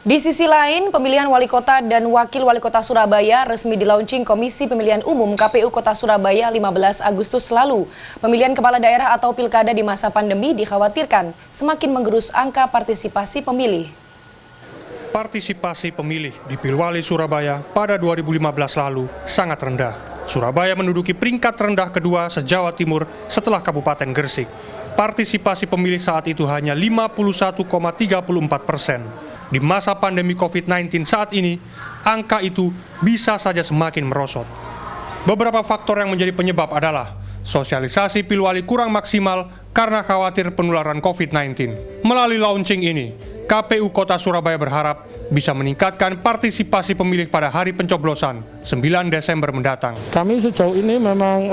Di sisi lain, pemilihan wali kota dan wakil wali kota Surabaya resmi dilaunching Komisi Pemilihan Umum KPU Kota Surabaya 15 Agustus lalu. Pemilihan kepala daerah atau pilkada di masa pandemi dikhawatirkan semakin menggerus angka partisipasi pemilih. Partisipasi pemilih di Pilwali Surabaya pada 2015 lalu sangat rendah. Surabaya menduduki peringkat terendah kedua se-Jawa Timur setelah Kabupaten Gresik. Partisipasi pemilih saat itu hanya 51,34%. Di masa pandemi COVID-19 saat ini, angka itu bisa saja semakin merosot. Beberapa faktor yang menjadi penyebab adalah sosialisasi Pilwali kurang maksimal karena khawatir penularan COVID-19. Melalui launching ini, KPU Kota Surabaya berharap bisa meningkatkan partisipasi pemilih pada hari pencoblosan 9 Desember mendatang. Kami sejauh ini memang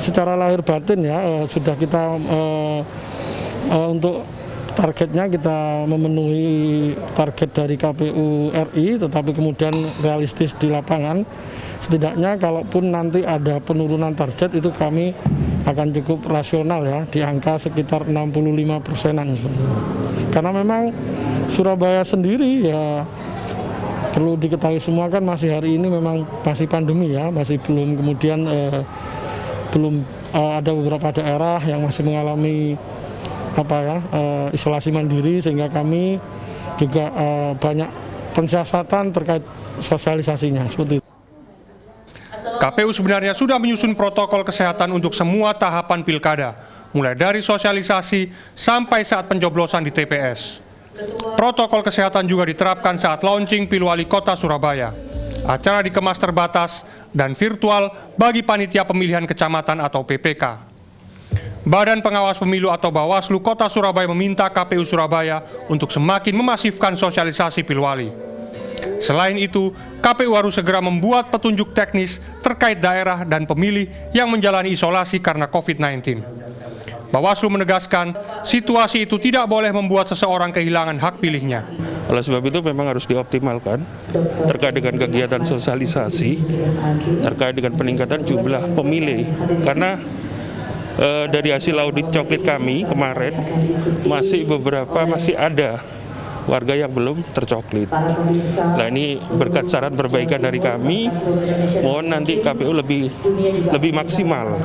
secara lahir batin ya sudah kita untuk targetnya kita memenuhi target dari KPU RI, tetapi kemudian realistis di lapangan. Setidaknya kalaupun nanti ada penurunan target itu kami akan cukup rasional ya, di angka sekitar 65%-an. Karena memang Surabaya sendiri ya perlu diketahui semua kan masih hari ini memang masih pandemi ya, masih belum kemudian belum ada beberapa daerah yang masih mengalami isolasi mandiri, sehingga kami juga banyak pensiasatan terkait sosialisasinya seperti itu. KPU sebenarnya sudah menyusun protokol kesehatan untuk semua tahapan pilkada, mulai dari sosialisasi sampai saat pencoblosan di TPS. Protokol kesehatan juga diterapkan saat launching Pilwali Kota Surabaya. Acara dikemas terbatas dan virtual bagi panitia pemilihan kecamatan atau PPK. Badan Pengawas Pemilu atau Bawaslu Kota Surabaya meminta KPU Surabaya untuk semakin memasifkan sosialisasi Pilwali. Selain itu, KPU harus segera membuat petunjuk teknis terkait daerah dan pemilih yang menjalani isolasi karena COVID-19. Bawaslu menegaskan, situasi itu tidak boleh membuat seseorang kehilangan hak pilihnya. Oleh sebab itu memang harus dioptimalkan terkait dengan kegiatan sosialisasi, terkait dengan peningkatan jumlah pemilih, karena dari hasil audit coklit kami kemarin masih ada warga yang belum tercoklit. Nah, ini berkat saran perbaikan dari kami, mohon nanti KPU lebih maksimal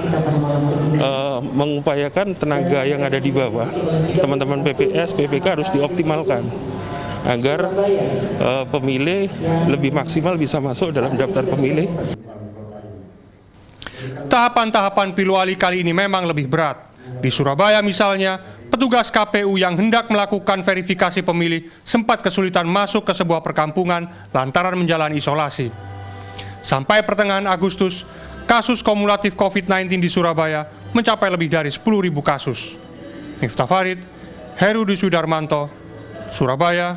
mengupayakan tenaga yang ada di bawah, teman-teman PPS, PPK harus dioptimalkan agar pemilih lebih maksimal bisa masuk dalam daftar pemilih. Tahapan-tahapan Pilwali kali ini memang lebih berat. Di Surabaya misalnya, petugas KPU yang hendak melakukan verifikasi pemilih sempat kesulitan masuk ke sebuah perkampungan lantaran menjalani isolasi. Sampai pertengahan Agustus, kasus kumulatif COVID-19 di Surabaya mencapai lebih dari 10.000 kasus. Miftah Farid, Herudi Sudarmanto, Surabaya,